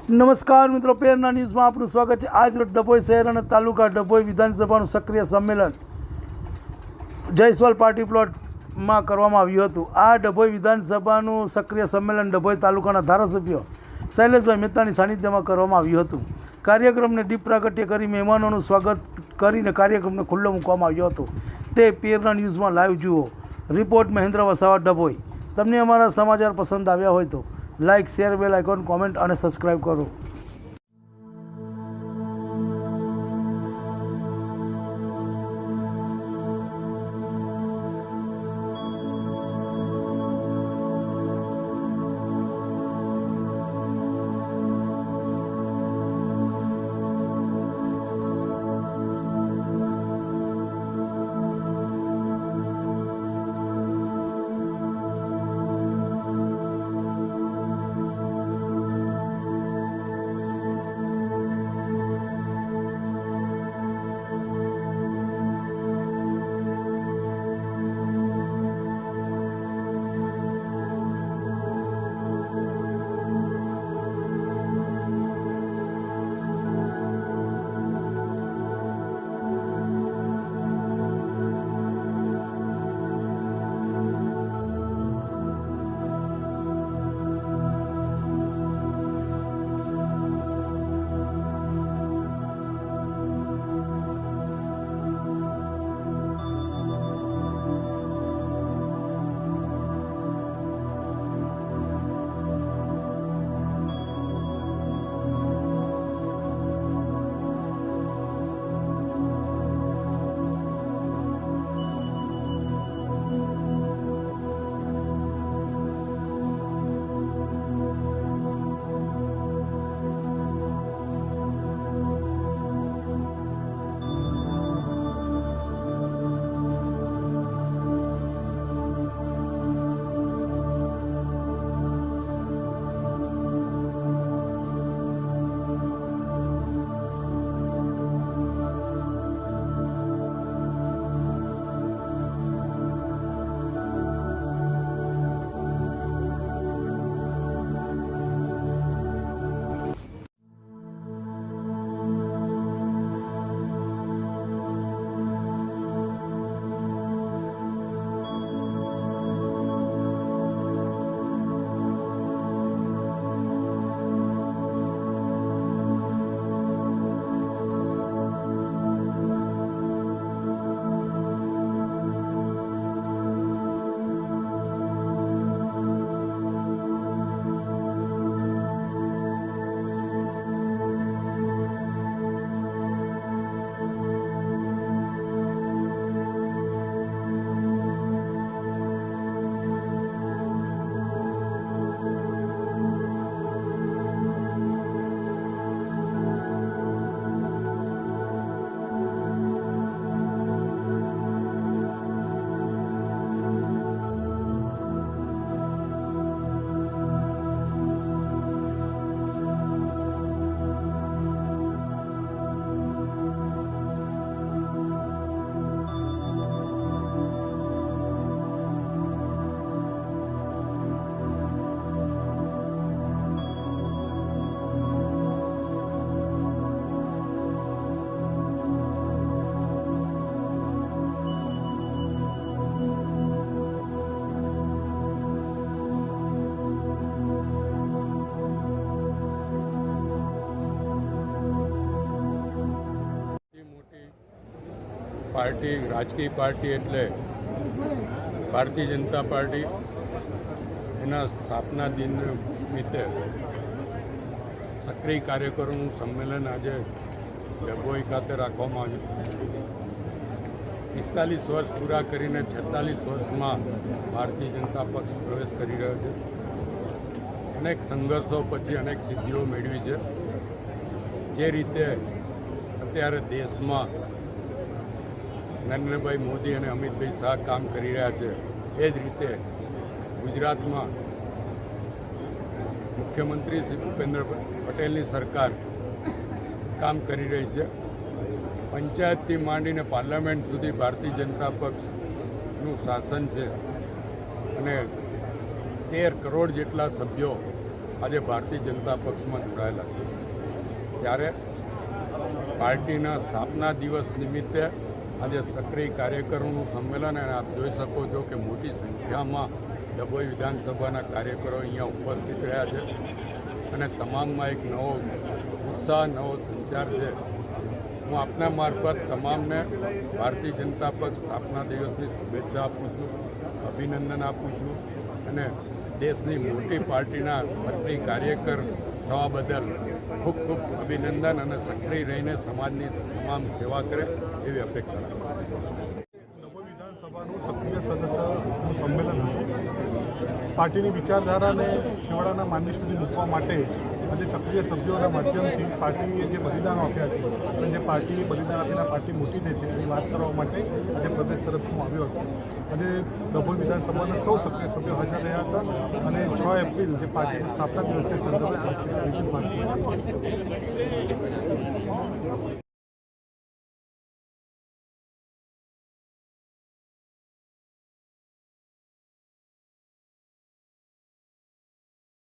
નમસ્કાર મિત્રો, પેરના ન્યૂઝમાં આપનું સ્વાગત છે। આજ રોજ ડભોઈ શહેર અને તાલુકા ડભોઈ વિધાનસભાનું સક્રિય સંમેલન જયસ્વાલ પાર્ટી પ્લોટમાં કરવામાં આવ્યું હતું। આ ડભોઈ વિધાનસભાનું સક્રિય સંમેલન ડભોઈ તાલુકાના ધારાસભ્ય શૈલેષભાઈ મહેતાની સાનિધ્યમાં કરવામાં આવ્યું હતું। કાર્યક્રમને દીપ પ્રાગટ્ય કરી મહેમાનોનું સ્વાગત કરીને કાર્યક્રમને ખુલ્લો મૂકવામાં આવ્યો હતો। તે પેરના ન્યૂઝમાં લાઈવ જુઓ। રિપોર્ટ મહેન્દ્ર વસાવા, ડભોઈ। તમને અમારા સમાચાર પસંદ આવ્યા હોય તો like, share, bell icon, comment અને સબસ્ક્રાઈબ કરો। પાર્ટી, રાજકીય પાર્ટી એટલે ભારતીય જનતા પાર્ટી એના સ્થાપના દિન નિમિત્તે સક્રિય કાર્યકરોનું સંમેલન આજે ડભોઈ ખાતે રાખવામાં આવ્યું। 45 વર્ષ પૂરા કરીને 46 વર્ષમાં ભારતીય જનતા પક્ષ પ્રવેશ કરી રહ્યો છે। અનેક સંઘર્ષો પછી અનેક સિદ્ધિઓ મેળવી છે। જે રીતે અત્યારે દેશમાં નરેન્દ્રભાઈ મોદી અને અમિતભાઈ શાહ કામ કરી રહ્યા છે, એ જ રીતે ગુજરાતમાં મુખ્યમંત્રી શ્રી ભૂપેન્દ્ર પટેલની સરકાર કામ કરી રહી છે। પંચાયતથી માંડીને પાર્લામેન્ટ સુધી ભારતીય જનતા પક્ષનું શાસન છે અને 13 કરોડ જેટલા સભ્યો આજે ભારતીય જનતા પક્ષમાં જોડાયેલા છે. ત્યારે પાર્ટીના સ્થાપના દિવસ નિમિત્તે આજે સક્રિય કાર્યકરોનું સંમેલન, અને આપ જોઈ શકો છો કે મોટી સંખ્યામાં ડભોઈ વિધાનસભાના કાર્યકરો અહીંયા ઉપસ્થિત રહ્યા છે અને તમામમાં એક નવો ઉત્સાહ, નવો સંચાર છે. હું આપના મારફત તમામને ભારતીય જનતા પક્ષ સ્થાપના દિવસની શુભેચ્છા આપું છું, અભિનંદન આપું છું અને દેશની મોટી પાર્ટીના સક્રિય કાર્યકર થવા બદલ ખૂબ ખૂબ અભિનંદન અને સક્રિય રહીને સમાજની તમામ સેવા કરે એવી અપેક્ષા રાખું. ડભોઈ વિધાનસભાનું સક્રિય સદસ્યનું સંમેલન હતું. પાર્ટીની વિચારધારાને છેવાડાના માનવી સુધી મૂકવા માટે આજે સક્રિય સભ્યોના માધ્યમથી પાર્ટીએ જે બલિદાન આપ્યા છે અને જે પાર્ટીએ બલિદાન આપીને પાર્ટી મોટી થઈ છે એની વાત કરવા માટે આજે પ્રદેશ તરફથી હું આવ્યો હતો. આજે ડભોઈ વિધાનસભાના સૌ સક્રિય સભ્યો હાજર રહ્યા હતા અને 6 એપ્રિલ જે પાર્ટીની સ્થાપના દિવસની સંદર્ભે પાર્ટી